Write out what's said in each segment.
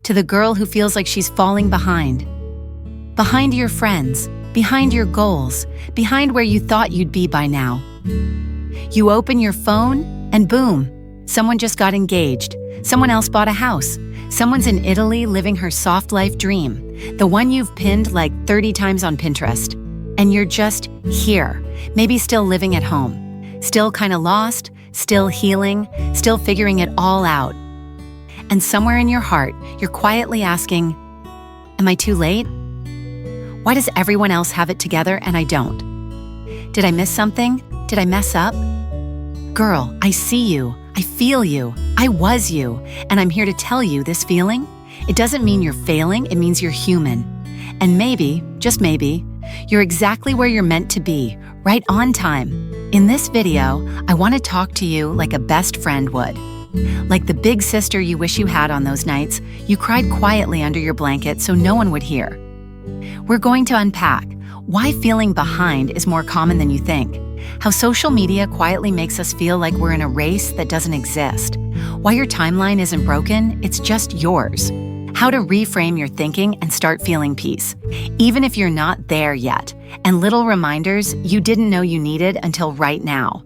to the girl who feels like she's falling behind. Behind your friends, behind your goals, behind where you thought you'd be by now. You open your phone, and boom, someone just got engaged. Someone else bought a house. Someone's in Italy living her soft life dream, the one you've pinned like 30 times on Pinterest. And you're just here, maybe still living at home, still kind of lost, still healing, still figuring it all out. And somewhere in your heart, you're quietly asking, am I too late? Why does everyone else have it together and I don't? Did I miss something? Did I mess up? Girl, I see you. I feel you. I was you. And I'm here to tell you this feeling. It doesn't mean you're failing. It means you're human. And maybe, just maybe, you're exactly where you're meant to be, right on time. In this video, I want to talk to you like a best friend would. Like the big sister you wish you had on those nights you cried quietly under your blanket so no one would hear. We're going to unpack why feeling behind is more common than you think, how social media quietly makes us feel like we're in a race that doesn't exist, why your timeline isn't broken, it's just yours, how to reframe your thinking and start feeling peace, even if you're not there yet, and little reminders you didn't know you needed until right now.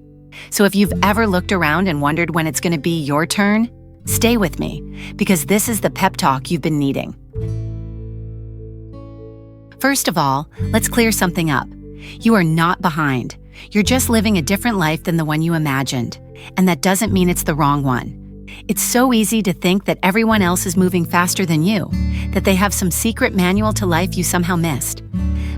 So if you've ever looked around and wondered when it's going to be your turn, stay with me, because this is the pep talk you've been needing. First of all, let's clear something up. You are not behind. You're just living a different life than the one you imagined. And that doesn't mean it's the wrong one. It's so easy to think that everyone else is moving faster than you, that they have some secret manual to life you somehow missed.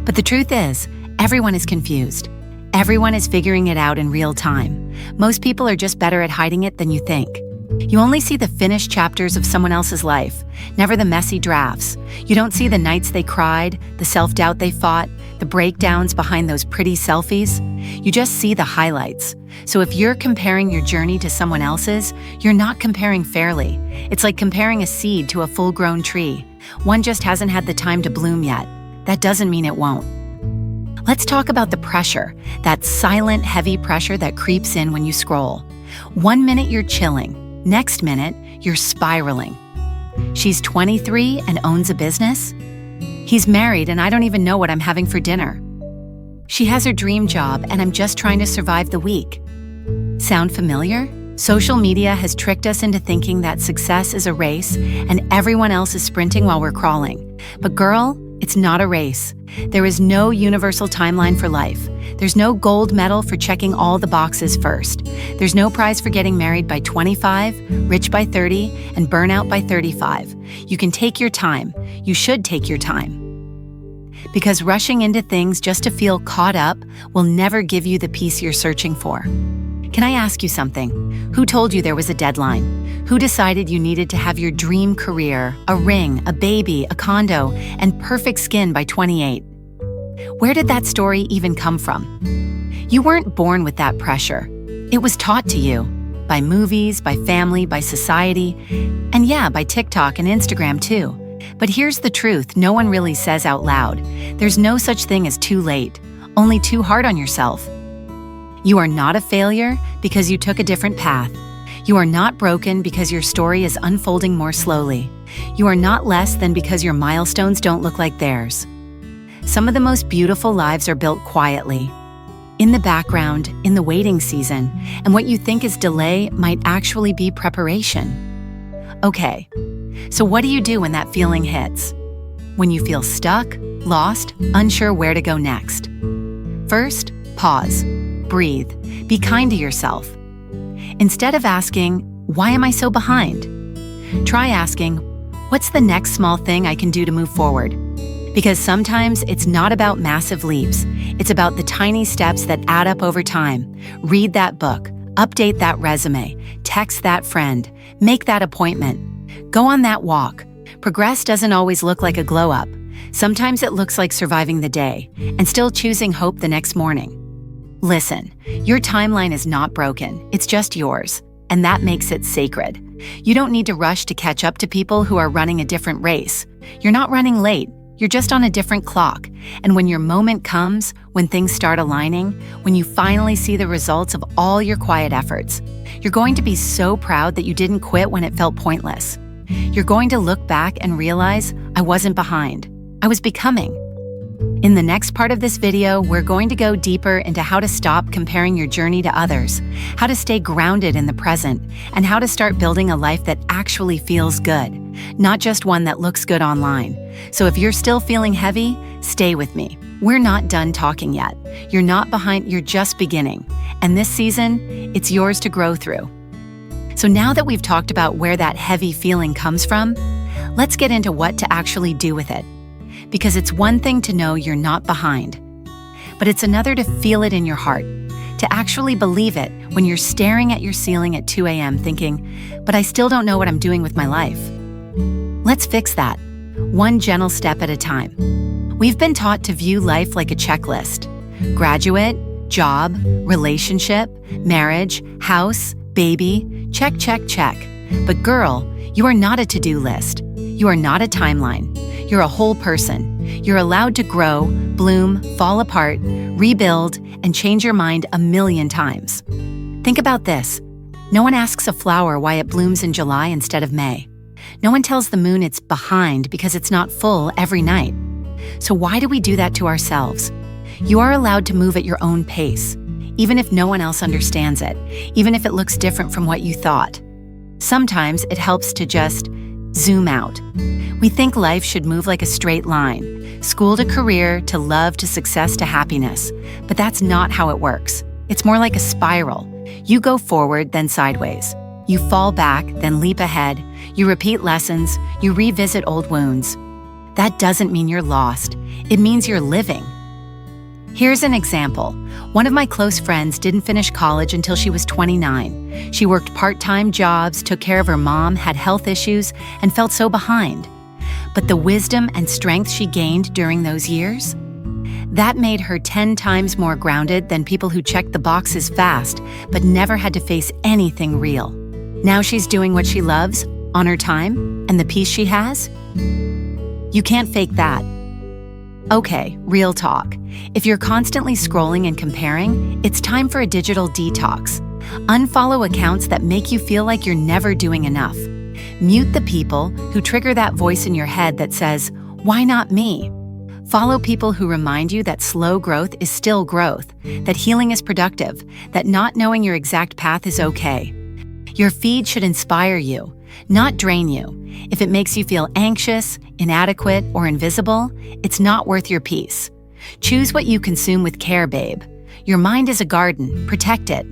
But the truth is, everyone is confused. Everyone is figuring it out in real time. Most people are just better at hiding it than you think. You only see the finished chapters of someone else's life, never the messy drafts. You don't see the nights they cried, the self-doubt they fought, the breakdowns behind those pretty selfies. You just see the highlights. So if you're comparing your journey to someone else's, you're not comparing fairly. It's like comparing a seed to a full-grown tree. One just hasn't had the time to bloom yet. That doesn't mean it won't. Let's talk about the pressure, that silent, heavy pressure that creeps in when you scroll. 1 minute you're chilling. Next minute, you're spiraling. She's 23 and owns a business. He's married and I don't even know what I'm having for dinner. She has her dream job and I'm just trying to survive the week. Sound familiar? Social media has tricked us into thinking that success is a race and everyone else is sprinting while we're crawling. But girl, it's not a race. There is no universal timeline for life. There's no gold medal for checking all the boxes first. There's no prize for getting married by 25, rich by 30, and burnout by 35. You can take your time. You should take your time. Because rushing into things just to feel caught up will never give you the peace you're searching for. Can I ask you something? Who told you there was a deadline? Who decided you needed to have your dream career, a ring, a baby, a condo, and perfect skin by 28? Where did that story even come from? You weren't born with that pressure. It was taught to you. By movies, by family, by society, and yeah, by TikTok and Instagram too. But here's the truth no one really says out loud. There's no such thing as too late, only too hard on yourself. You are not a failure because you took a different path. You are not broken because your story is unfolding more slowly. You are not less than because your milestones don't look like theirs. Some of the most beautiful lives are built quietly, in the background, in the waiting season, and what you think is delay might actually be preparation. Okay, so what do you do when that feeling hits? When you feel stuck, lost, unsure where to go next? First, pause. Breathe. Be kind to yourself. Instead of asking, why am I so behind? Try asking, what's the next small thing I can do to move forward? Because sometimes it's not about massive leaps. It's about the tiny steps that add up over time. Read that book, update that resume, text that friend, make that appointment, go on that walk. Progress doesn't always look like a glow up. Sometimes it looks like surviving the day and still choosing hope the next morning. Listen, your timeline is not broken, it's just yours, and that makes it sacred. You don't need to rush to catch up to people who are running a different race. You're not running late, you're just on a different clock. And when your moment comes, when things start aligning, when you finally see the results of all your quiet efforts, you're going to be so proud that you didn't quit when it felt pointless. you're going to look back and realize I wasn't behind. I was becoming. In the next part of this video, we're going to go deeper into how to stop comparing your journey to others, how to stay grounded in the present, and how to start building a life that actually feels good, not just one that looks good online. So if you're still feeling heavy, stay with me. We're not done talking yet. You're not behind, you're just beginning. And this season, it's yours to grow through. So now that we've talked about where that heavy feeling comes from, let's get into what to actually do with it. Because it's one thing to know you're not behind, but it's another to feel it in your heart, to actually believe it when you're staring at your ceiling at 2 a.m. thinking, but I still don't know what I'm doing with my life. Let's fix that, one gentle step at a time. We've been taught to view life like a checklist. Graduate, job, relationship, marriage, house, baby, check, check, check. But girl, you are not a to-do list. You are not a timeline. You're a whole person. You're allowed to grow, bloom, fall apart, rebuild, and change your mind a million times. Think about this. No one asks a flower why it blooms in July instead of May. No one tells the moon it's behind because it's not full every night. So why do we do that to ourselves? You are allowed to move at your own pace, even if no one else understands it, even if it looks different from what you thought. Sometimes it helps to just zoom out. We think life should move like a straight line, school to career, to love, to success, to happiness. But that's not how it works. It's more like a spiral. You go forward, then sideways. You fall back, then leap ahead. You repeat lessons. You revisit old wounds. That doesn't mean you're lost. It means you're living. Here's an example. One of my close friends didn't finish college until she was 29. She worked part-time jobs, took care of her mom, had health issues, and felt so behind. But the wisdom and strength she gained during those years, that made her 10 times more grounded than people who checked the boxes fast but never had to face anything real. Now she's doing what she loves, on her time, and the peace she has. You can't fake that. Okay, real talk. If you're constantly scrolling and comparing, it's time for a digital detox. Unfollow accounts that make you feel like you're never doing enough. Mute the people who trigger that voice in your head that says, "Why not me?" Follow people who remind you that slow growth is still growth, that healing is productive, that not knowing your exact path is okay. Your feed should inspire you, not drain you. If it makes you feel anxious, inadequate, or invisible, it's not worth your peace. Choose what you consume with care, babe. Your mind is a garden. Protect it.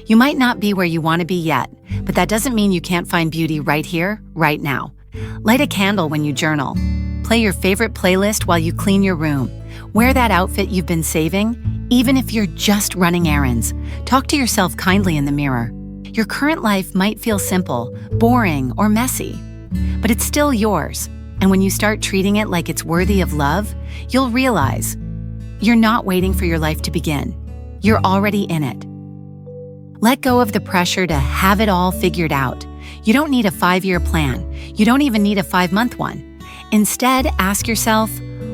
You might not be where you want to be yet, but that doesn't mean you can't find beauty right here, right now. Light a candle when you journal. Play your favorite playlist while you clean your room. Wear that outfit you've been saving, even if you're just running errands. Talk to yourself kindly in the mirror. Your current life might feel simple, boring, or messy, but it's still yours. And when you start treating it like it's worthy of love, you'll realize you're not waiting for your life to begin. You're already in it. Let go of the pressure to have it all figured out. You don't need a 5-year plan. You don't even need a 5-month one. Instead, ask yourself,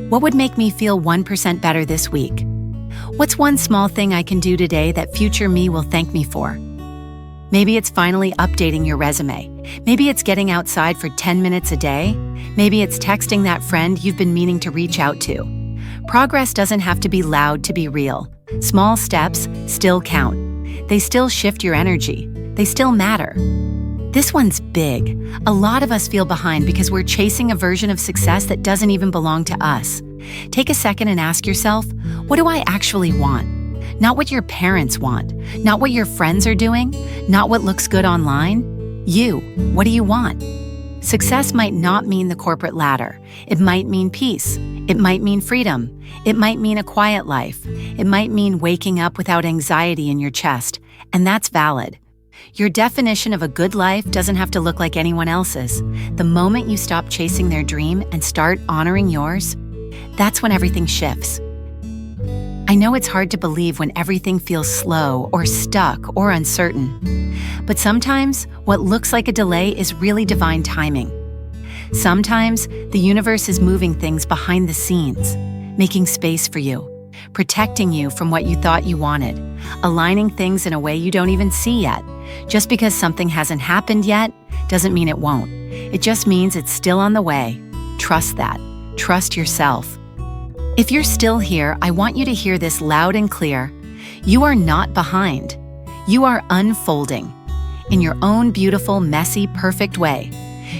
what would make me feel 1% better this week? What's one small thing I can do today that future me will thank me for? Maybe it's finally updating your resume. Maybe it's getting outside for 10 minutes a day. Maybe it's texting that friend you've been meaning to reach out to. Progress doesn't have to be loud to be real. Small steps still count. They still shift your energy. They still matter. This one's big. A lot of us feel behind because we're chasing a version of success that doesn't even belong to us. Take a second and ask yourself, what do I actually want? Not what your parents want, not what your friends are doing, not what looks good online. You, what do you want? Success might not mean the corporate ladder. It might mean peace. It might mean freedom. It might mean a quiet life. It might mean waking up without anxiety in your chest, and that's valid. Your definition of a good life doesn't have to look like anyone else's. The moment you stop chasing their dream and start honoring yours, that's when everything shifts. I know it's hard to believe when everything feels slow or stuck or uncertain. But sometimes what looks like a delay is really divine timing. Sometimes the universe is moving things behind the scenes, making space for you, protecting you from what you thought you wanted, aligning things in a way you don't even see yet. Just because something hasn't happened yet doesn't mean it won't. It just means it's still on the way. Trust that. Trust yourself. If you're still here, I want you to hear this loud and clear. You are not behind. You are unfolding. In your own beautiful, messy, perfect way.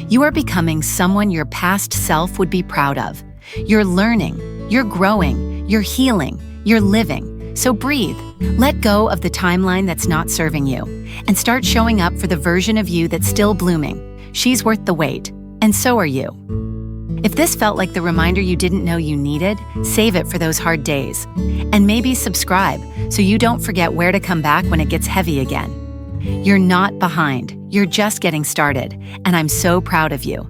You are becoming someone your past self would be proud of. You're learning, you're growing, you're healing, you're living. So breathe. Let go of the timeline that's not serving you and start showing up for the version of you that's still blooming. She's worth the wait, and so are you. If this felt like the reminder you didn't know you needed, save it for those hard days. And maybe subscribe so you don't forget where to come back when it gets heavy again. You're not behind. You're just getting started, and I'm so proud of you.